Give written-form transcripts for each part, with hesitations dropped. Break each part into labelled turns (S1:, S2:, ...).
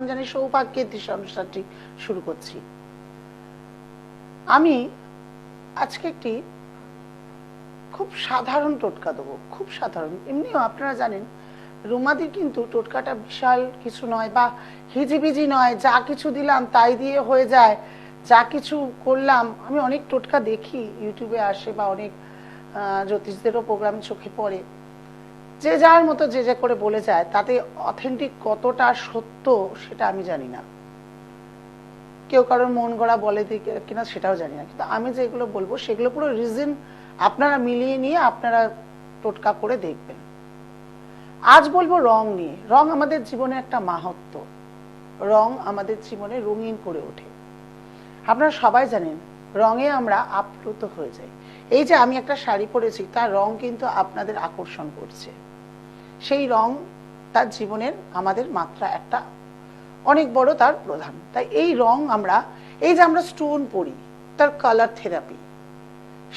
S1: জানি সৌভাগ্যের দিশা অনুষ্ঠানটি শুরু করছি। আমি আজকে একটি খুব সাধারণ টোটকা দেবো, খুব সাধারণ। এমনিও আপনারা জানেন রুমাদির কিন্তু টোটকাটা বিশাল কিছু নয় বা হিজিবিজি নয়, যা কিছু দিলাম তাই দিয়ে হয়ে যায়, যা কিছু করলাম। আমি অনেক টোটকা দেখি, ইউটিউবে আসে বা অনেক জ্যোতিষদেরও প্রোগ্রাম চোখে পড়ে, যে যার মতো যে যে করে বলে যায়, তাতে অথেন্টিক কতটা সত্য সেটা আমি জানি না। কেউ কারোর মন গড়া বলে কিনা সেটাও জানি না, কিন্তু আমি যেগুলো বলবো সেগুলো পুরো রিজন আপনারা মিলিয়ে নিয়ে আপনারা টোটকা করে দেখবেন। আজ বলবো রং নিয়ে। রং আমাদের জীবনে একটা মাহাত্ম্য, রং আমাদের জীবনে রঙিন করে ওঠে। আপনারা সবাই জানেন রঙে আমরা আপ্লুত হয়ে যাই। এই যে আমি একটা শাড়ি পরেছি, তার রং কিন্তু আপনাদের আকর্ষণ করছে। সেই রং তার জীবনের আমাদের মাত্রা একটা অনেক বড়, তার প্রধান। তাই এই রং আমরা, এই যে আমরা স্টোন পরি, তার কালার থেরাপি,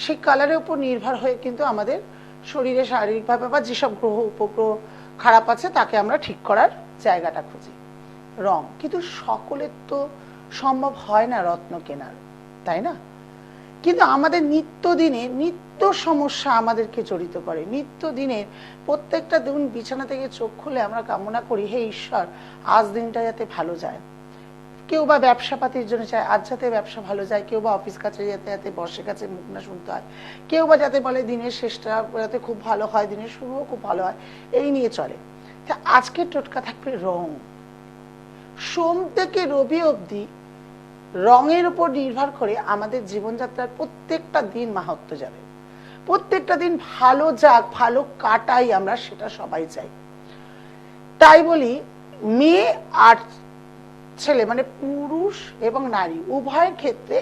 S1: সেই কালারের উপর নির্ভর হয়ে কিন্তু আমাদের শরীরে শারীরিকভাবে বা যেসব গ্রহ উপগ্রহ খারাপ আছে তাকে আমরা ঠিক করার জায়গাটা খুঁজি রং। কিন্তু সকলের তো সম্ভব হয় না রত্ন কেনার, তাই না? কিন্তু আমাদের নিত্য সমস্যা আমাদেরকে জড়িত করে। নিত্যদিনের প্রত্যেকটা দিন বিছানা থেকে চোখ খুলে আমরা কামনা করি, হে ঈশ্বর আজ দিনটা যাতে ভালো যায়। কেউ বা ব্যবসা পাতির জন্য চায় আজ যাতে ব্যবসা ভালো যায়, কেউ বা অফিস কাছে যেতে যাতে বসের কাছে মুখ না শুনতে হয়, কেউ বা যাতে বলে দিনের শেষটা যাতে খুব ভালো হয়, দিনের শুরুও খুব ভালো হয়, এই নিয়ে চলে। তা আজকের টোটকা থাকবে রং। সোম থেকে রবি অবধি রঙের উপর নির্ভর করে আমাদের জীবনযাত্রার প্রত্যেকটা দিন মাহাত্ম্য যাবে, প্রত্যেকটা দিন ভালো যাক, ভালো কাটাই, আমরা সেটা সবাই চাই। তাই বলি মেয়ে আর ছেলে মানে পুরুষ এবং নারী উভয়ের ক্ষেত্রে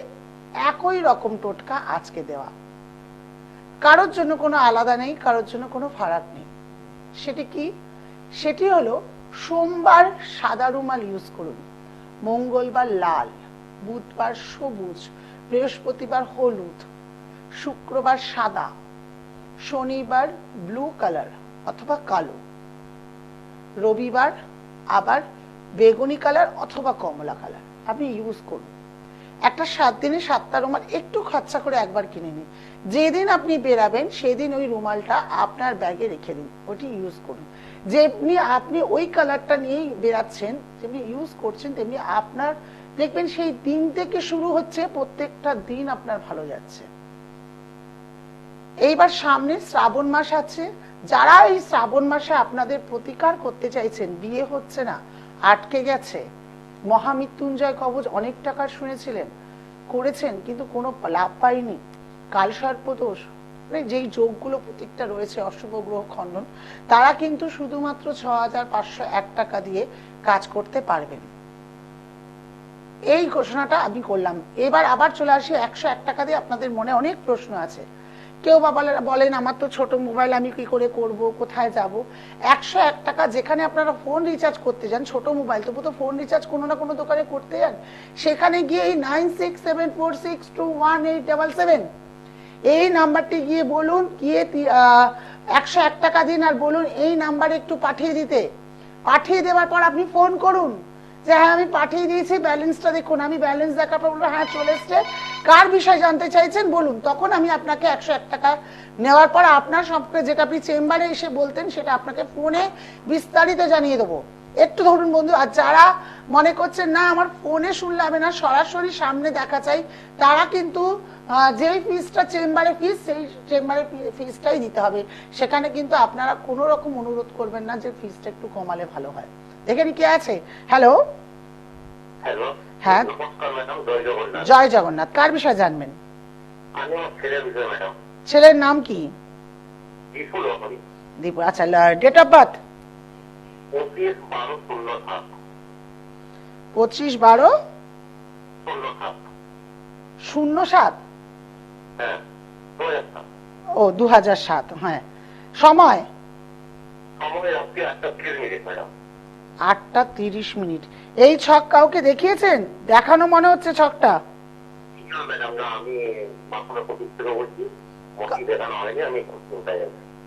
S1: একই রকম টোটকা আজকে দেওয়া। কারোর জন্য কোনো আলাদা নেই, কারোর জন্য কোনো ফারাক নেই। সেটি কি? সেটি হলো সোমবার সাদা রুমাল ইউজ করুন, মঙ্গলবার লাল, বুধবার সবুজ, বৃহস্পতিবার হলুদ, শুক্রবার সাদা, শনিবার ব্লু কালার অথবা কালো, রবিবার আবার বেগুনি কালার অথবা কমলা কালার আপনি ইউজ করুন। একটা 7 দিনে 7টা রুমাল একটু খরচা করে একবার কিনে নিন। যেদিন আপনি বেরাবেন সেদিন ওই রুমালটা আপনার ব্যাগে রেখে দিন, ওটি ইউজ করুন। যেমনি আপনি ওই কালারটা নিয়েই বেরাচ্ছেন, যেমনি ইউজ করছেন, তেমনি আপনার দেখবেন সেই দিন থেকে শুরু হচ্ছে, প্রত্যেকটা দিন আপনার ভালো যাচ্ছে। এইবার সামনে শ্রাবণ মাস আছে, যারা এই শ্রাবণ মাসে আপনাদের প্রতিকার করতে চাইছেন, বিয়ে হচ্ছে না, আটকে গেছে, মহামৃত্যুঞ্জয় কবচ অনেক টাকা শুনেছিলেন, করেছেন কিন্তু কোনো লাভ পায়নি, কালসর্পদোষ মানে যেই যোগগুলো প্রত্যেকটা রয়েছে, অশুভ গ্রহ খণ্ডন, তারা কিন্তু শুধুমাত্র 6501 টাকা দিয়ে কাজ করতে পারবেন। এই ঘোষণাটা আমি করলাম। এবার আবার চলে আসি 101 টাকা দিয়ে। আপনাদের মনে অনেক প্রশ্ন আছে, কেউ বা বলেন আমার তো ছোট মোবাইল, আমি কি করে করব, কোথায় যাব? 101 টাকা যেখানে আপনারা ফোন রিচার্জ করতে যান, ছোট মোবাইল তবু তো ফোন রিচার্জ কোনো না কোনো দোকানে করতে যান, সেখানে গিয়ে এই 9674621877 এই নাম্বারটি গিয়ে বলুন, গিয়ে 101 টাকা দিন আর বলুন এই নাম্বারে একটু পাঠিয়ে দিতে। পাঠিয়ে দেওয়ার পর আপনি ফোন করুন যে হ্যাঁ আমি পাঠিয়ে দিয়েছি, ব্যালেন্সটা দেখুন। আমি ব্যালেন্স দেখার পর বলবো হ্যাঁ চলে এসছে, কার বিষয় জানতে চাইছেন বলুন। তখন আমি আপনাকে 101 টাকা নেওয়ার পর আপনার সম্পর্কে যেটা আপনি চেম্বারে এসে বলতেন সেটা আপনাকে ফোনে বিস্তারিত জানিয়ে দেবো। একটু ধরুন বন্ধু, আর যারা মনে করছেন না আমার ফোনে শুনলে হবে না, সরাসরি সামনে দেখা চাই, তারা কিন্তু যেই ফিসটা চেম্বারে ফিস, সেই চেম্বারে ফিসটাই দিতে হবে। সেখানে কিন্তু আপনারা কোনো রকম অনুরোধ করবেন না যে ফিসটা একটু কমালে ভালো হয়। এখানে কে আছে? হ্যালো, হ্যাঁ জয় জগন্নাথ। কার বিষয়ে জানবেন? ছেলের নাম কি? দীপু। আচ্ছা, ডেট অফ বার্থ? 25/12/07। ও 2007। হ্যাঁ, সময় 8:30। এই ছক কাউকে দেখিয়েছেন? দেখানো মনে হচ্ছে ছকটা।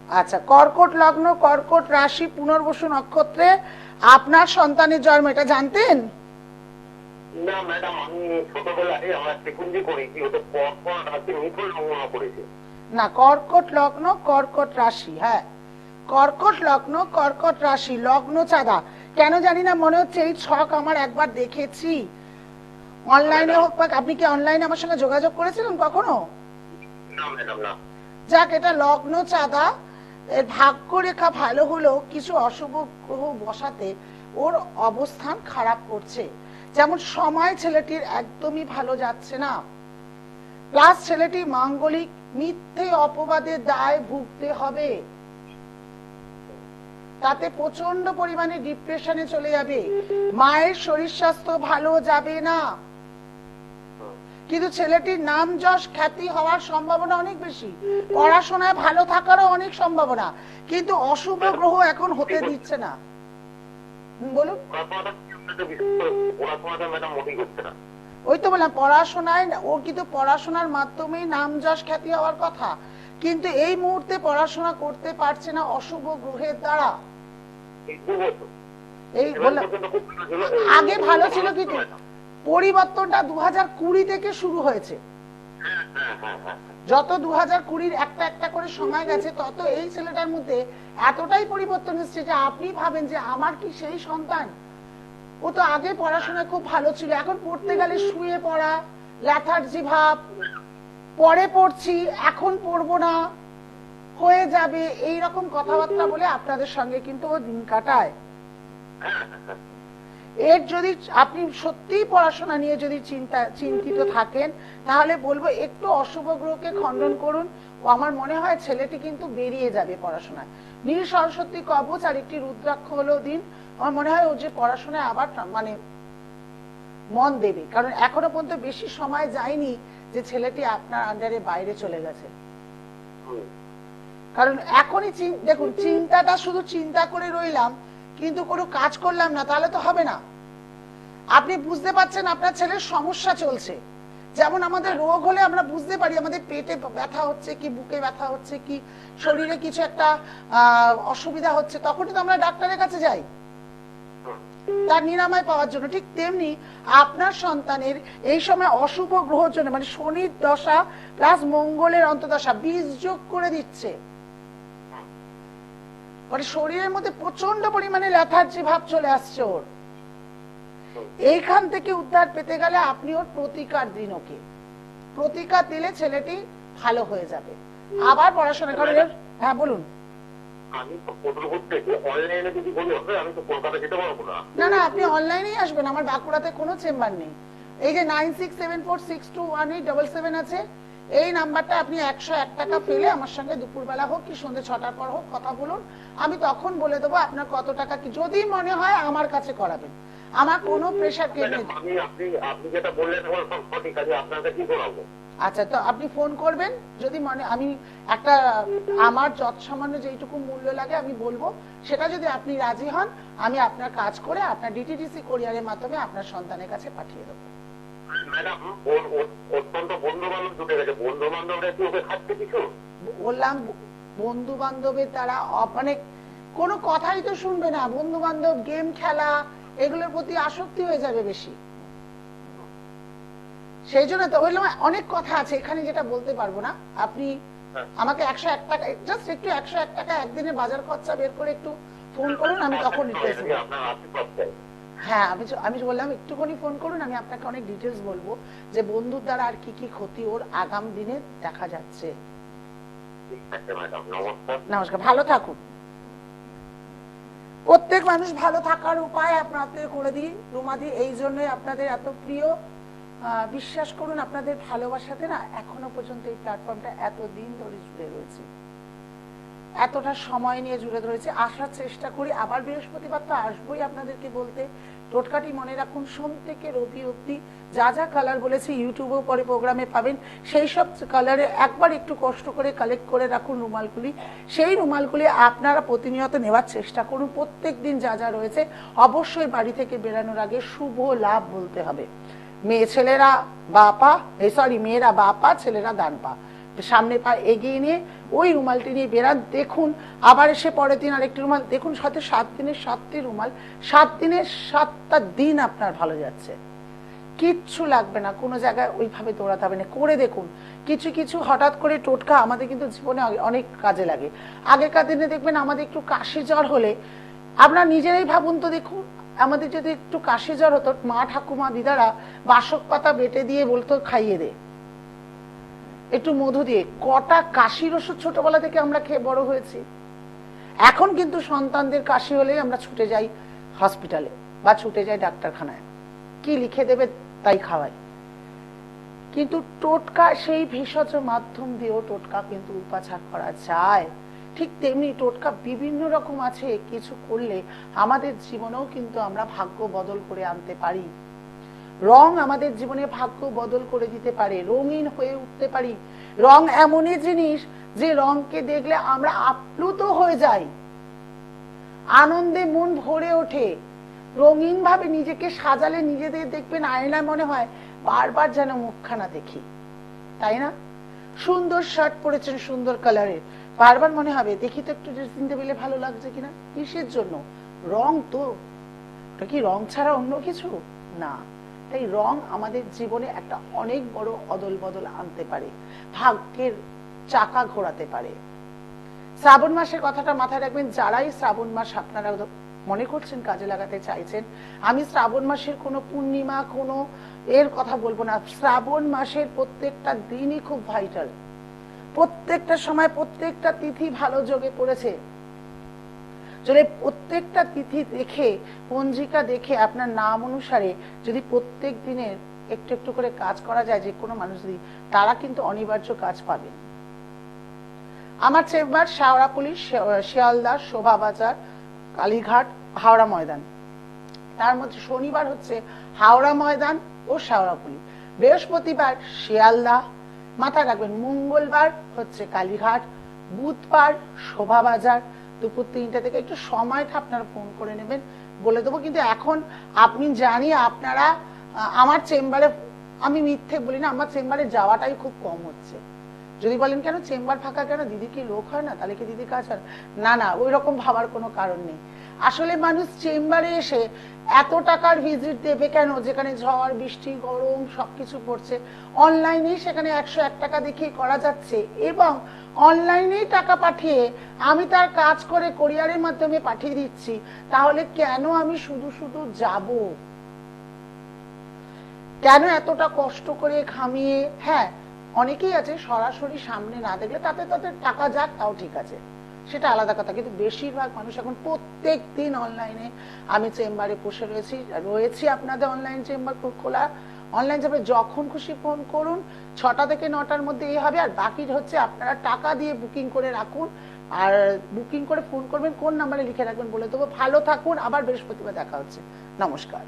S1: আচ্ছা, কর্কট লগ্ন, কর্কট রাশি, পুনর্বসু নক্ষত্রে আপনার সন্তানের জন্ম এটা জানতেন?
S2: না ম্যাডাম, আমি ছোটবেলায় আমরা সেকুন্ডি করেছি, ওটা কর্কট রাশি মিথুন লগ্ন করেছে।
S1: না, কর্কট লগ্ন, কর্কট রাশি, হ্যাঁ কর্কট লগ্ন, কর্কট রাশি, লগ্ন চাঁদা। কেন জানি না মনে হচ্ছে এই ছক আমার একবার দেখেছি অনলাইনে হোক বা আপনি কি অনলাইনে আমার সঙ্গে যোগাযোগ করেছিলেন কখনো?
S2: না ম্যাডাম না।
S1: যাক, এটা লগ্ন চাঁদা। এর ভাগ্য রেখা ভালো হলেও কিছু অশুভ গ্রহ বসাতে ওর অবস্থান খারাপ করছে। যেমন সময় ছেলেটির একদমই ভালো যাচ্ছে না, প্লাস ছেলেটি মাঙ্গলিক মিথ্যে অপবাদের দায় ভুগতে হবে, তাতে প্রচন্ড পরিমাণে ডিপ্রেশনে চলে যাবে, মায়ের শরীর স্বাস্থ্য ভালো যাবে না। কিন্তু ছেলেটির নাম যশ খ্যাতি হওয়ার সম্ভাবনা অনেক বেশি, পড়াশোনায় ভালো থাকারও অনেক সম্ভাবনা, কিন্তু অশুভ গ্রহ এখন হতে দিচ্ছে না। বলুন। ওই তো বললাম পড়াশোনায় ও কিন্তু পড়াশোনার মাধ্যমেই নাম যশ খ্যাতি হওয়ার কথা, কিন্তু এই মুহূর্তে পড়াশোনা করতে পারছে না অশুভ গ্রহের দ্বারা। এই বললাম আগে ভালো ছিল, কিন্তু পরিবর্তনটা 2020 থেকে শুরু হয়েছে। যত 2020 একটা একটা করে সময় গেছে তত এই ছেলেটার মধ্যে এতটাই পরিবর্তন এসেছে যে আপনি ভাবেন যে আমার কি সেই সন্তান? ও তো আগে পড়াশোনায় খুব ভালো ছিল, এখন পড়তে গেলে শুয়ে পড়া, ল্যাথার্জি ভাব, পরে পড়ছি এখন পড়বো না, হয়ে যাবে, এই রকম কথাবার্তা বলে আপনাদের সঙ্গে কিন্তু ও দিন কাটায়। এর যদি আপনি সত্যিই পড়াশোনা নিয়ে যদি চিন্তিত থাকেন তাহলে বলবো একটু অশুভ গ্রহকে খণ্ডন করুন, ও আমার মনে হয় ছেলেটি কিন্তু বেরিয়ে যাবে পড়াশোনায়। নীল সরস্বতী কবচ আর একটি রুদ্রাক্ষ হলো দিন, আমার মনে হয় ও যে পড়াশোনায় আবার মানে মন দেবে, কারণ এখনো পর্যন্ত বেশি সময় যায়নি যে ছেলেটি আপনার আন্ডারে বাইরে চলে গেছে। কারণ এখনই দেখুন, চিন্তাটা শুধু চিন্তা করে রইলাম কিন্তু কোনো কাজ করলাম না, তাহলে তো হবে না। আপনি বুঝতে পারছেন আপনার ছেলের সমস্যা চলছে, যেমন আমাদের রোগ হলে আমরা বুঝতে পারি আমাদের পেটে ব্যথা হচ্ছে কি, বুকে ব্যথা হচ্ছে কি, শরীরে কিছু একটা অসুবিধা হচ্ছে, তখনই তো আমরা ডাক্তারের কাছে যাই তার নিরাময় পাওয়ার জন্য। ঠিক তেমনি আপনার সন্তানের এই সময় অশুভ গ্রহের জন্য মানে শনির দশা প্লাস মঙ্গলের অন্তর্দশা বীজ যোগ করে দিচ্ছে, মানে শরীরের মধ্যে প্রচন্ড পরিমাণে ল্যাথার্জি ভাব চলে আসছে ওর। এইখান থেকে উদ্ধার পেতে গেলে আপনি ওর প্রতিকার দিন, ওকে প্রতিকার দিলে ছেলেটি ভালো হয়ে যাবে, আবার পড়াশোনা করে। হ্যাঁ বলুন। না না, আপনি অনলাইনেই আসবেন, আমার বাঁকুড়াতে কোনো চেম্বার নেই। এই যে 9674621877 আছে, এই নাম্বারটা আপনি 101 টাকা পেলে আমার সঙ্গে দুপুরবেলা হোক কি সন্ধ্যে 6টার পর হোক কথা বলুন, আমি তখন বলে দেবো আপনার কত টাকা কি, যদি মনে হয় আমার কাছে করাবেন, আমার কোনো প্রেসার ক্রিয়েট নেই। আচ্ছা, তো আপনি ফোন করবেন যদি মনে, আমি একটা আমার যৎসামান্য যেইটুকু মূল্য লাগে আমি বলবো, সেটা যদি আপনি রাজি হন আমি আপনার কাজ করে আপনার ডিটিডিসি কোরিয়ারের মাধ্যমে আপনার সন্তানের কাছে পাঠিয়ে দেবো। বললাম বন্ধু বান্ধবের দ্বারা মানে কোনো কথাই তো শুনবে না, বন্ধু বান্ধব, গেম খেলা, এগুলোর প্রতি আসক্তি হয়ে যাবে বেশি। সেই জন্য তো বললাম অনেক কথা আছে এখানে যেটা বলতে পারবো না। আপনি আমাকে 101 টাকা, জাস্ট একটু 101 টাকা একদিনের বাজার খরচা বের করে একটু ফোন করুন, আমি তখন হ্যাঁ আমি বললাম একটুখানি ফোন করুন, আমি আপনাকে অনেক ডিটেলস বলবো যে বন্ধুর দ্বারা আর কি কি ক্ষতি ওর আগাম দিনে দেখা যাচ্ছে। নমস্কার, ভালো থাকুন। প্রত্যেক মানুষ ভালো থাকার উপায় আপনাদের করে দিই রুমাদি, এই জন্যই আপনাদের এত প্রিয়। বিশ্বাস করুন আপনাদের ভালোবাসাতে না এখনো পর্যন্ত এই প্ল্যাটফর্মটা এতদিন ধরে জুড়ে রয়েছে, এতটা সময় নিয়ে জুড়ে ধরেছে, আসার চেষ্টা করি। আবার বৃহস্পতিবার তো আসবোই আপনাদেরকে বলতে। টোটকাটি মনে রাখুন, সোম থেকে রবি অবধি যা যা কালার বলেছি ইউটিউবেও পরে প্রোগ্রামে পাবেন, সেই সব কালারে একবার একটু কষ্ট করে কালেক্ট করে রাখুন রুমালগুলি। সেই রুমালগুলি আপনারা প্রতিনিয়ত নেওয়ার চেষ্টা করুন। প্রত্যেক দিন যা যা রয়েছে অবশ্যই বাড়ি থেকে বেরানোর আগে শুভ লাভ বলতে হবে। মেয়েরা বা পা, ছেলেরা ডান পা, সামনে পা এগিয়ে নিয়ে ওই রুমালটি নিয়ে বেরান, দেখুন আবার এসে পরের দিন আরেকটি রুমাল দেখুন, সাথে 7 দিনের 7টি রুমাল, 7 দিনের 7টা দিন আপনার ভালো যাচ্ছে, কিচ্ছু লাগবে না, কোনো জায়গায় ওইভাবে দৌড়াতে হবে না। করে দেখুন, কিছু কিছু হঠাৎ করে টোটকা আমাদের কিন্তু জীবনে অনেক কাজে লাগে। আগেকার দিনে দেখবেন আমাদের একটু কাশি জ্বর হলে, আপনারা নিজেরাই ভাবুন তো, দেখুন আমাদের যদি একটু কাশি জ্বর হতো, মা ঠাকুমা দিদারা বাসক পাতা বেটে দিয়ে বলতো খাইয়ে দে, একটু মধু দিয়ে। কটা কাশির ওষুধ ছোটবেলা থেকে আমরা খেয়ে বড় হয়েছি। এখন কিন্তু সন্তানদের কাশি হলেই আমরা ছুটে যাই হসপিটালে বা ছুটে যাই ডাক্তারখানায়, কি লিখে দেবে তাই খাওয়াই। কিন্তু টোটকা, সেই ভেষজ মাধ্যম দিয়েও টোটকা কিন্তু উপাচার করা যায়। ঠিক তেমনি টোটকা বিভিন্ন রকম আছে, কিছু করলে আমাদের জীবনেও কিন্তু আমরা ভাগ্য বদল করে আনতে পারি। রং আমাদের জীবনে ভাগ্য বদল করে দিতে পারে, রঙিন হয়ে উঠতে পারি। রং এমনই জিনিস যে রংকে দেখলে আমরা আপ্লুত হয়ে যাই, আনন্দে মন ভরে ওঠে। রঙিন ভাবে নিজেকে সাজালে নিজেদের দেখবেন আয়নায় মনে হয় বারবার যেন মুখখানা দেখি, তাই না? সুন্দর শার্ট পরেছেন সুন্দর কালারের, বারবার মনে হবে দেখি তো একটু ড্রেসিং টেবিলে ভালো লাগছে কিনা। কিসের জন্য? রং তো। ওটা কি রং ছাড়া অন্য কিছু না। তাই রং আমাদের জীবনে একটা অনেক বড় অদল বদল আনতে পারে, ভাগ্যের চাকা ঘোরাতে পারে। শ্রাবণ মাসের কথাটা মাথায় রাখবেন, যারাই শ্রাবণ মাস আপনারা মনে করছেন কাজে লাগাতে চাইছেন, আমি শ্রাবণ মাসের কোনো পূর্ণিমা কোনো এর কথা বলবো না। শ্রাবণ মাসের প্রত্যেকটা দিনই খুব ভাইটাল, প্রত্যেকটা সময় প্রত্যেকটা তিথি ভালো যোগে পড়েছে। যদি প্রত্যেকটা তিথি দেখে, পঞ্জিকা দেখে আপনার নাম অনুসারে যদি প্রত্যেক দিনের একটু একটু করে কাজ করা যায়, যে কোনো মানুষই তারা কিন্তু অনিবার্য কাজ পাবেন। আমার চেম্বার শেওড়াফুলি, শিয়ালদা, শোভাবাজার, কালীঘাট, হাওড়া ময়দান। তার মধ্যে শনিবার হচ্ছে হাওড়া ময়দান ও শেওড়াফুলি, বৃহস্পতিবার শিয়ালদা, মাথায় রাখবেন মঙ্গলবার হচ্ছে কালীঘাট, বুধবার শোভাবাজার। দুপুর 3টা থেকে একটু সময়টা আপনারা ফোন করে নেবেন, বলে দেবো। কিন্তু এখন আপনি জানি আপনারা আমার চেম্বারে, আমি মিথ্যে বলি না, আমার চেম্বারে যাওয়াটাই খুব কম হচ্ছে। যদি বলেন কেন চেম্বার ফাঁকা কেন, দিদি কি লোক হয় না, তাহলে কি দিদি কাজ হয় না? না, ওই রকম ভাবার কোনো কারণ নেই। আসলে মানুষ চেম্বারে এসে এত টাকার ভিজিট দেবে কেন, যেখানে ঝড় বৃষ্টি গরম সবকিছু পড়ছে, অনলাইনেই সেখানে 101 টাকা দেখিয়ে করা যাচ্ছে, এবং অনলাইনেই টাকা পাঠিয়ে আমি তার কাজ করে কোরিয়ারের মাধ্যমে পাঠিয়ে দিচ্ছি। তাহলে কেন আমি শুধু শুধু যাব, কেন এতটা কষ্ট করে ঘামিয়ে? হ্যাঁ, অনেকেই আছে সরাসরি সামনে না দেখলে তাতে তাদের টাকা যাক, তাও ঠিক আছে, সেটা আলাদা কথা। কিন্তু বেশিরভাগ মানুষ এখন প্রত্যেক দিন অনলাইনে, আমি চেম্বারে বসে রয়েছি আপনাদের অনলাইন চেম্বার খোলা, অনলাইন চেম্বার যখন খুশি ফোন করুন, 6টা থেকে 9টার মধ্যে এই হবে। আর বাকি হচ্ছে আপনারা টাকা দিয়ে বুকিং করে রাখুন, আর বুকিং করে ফোন করবেন, কোন নাম্বারে লিখে রাখবেন বলে দেবো। ভালো থাকুন, আবার বৃহস্পতিবার দেখা হচ্ছে। নমস্কার।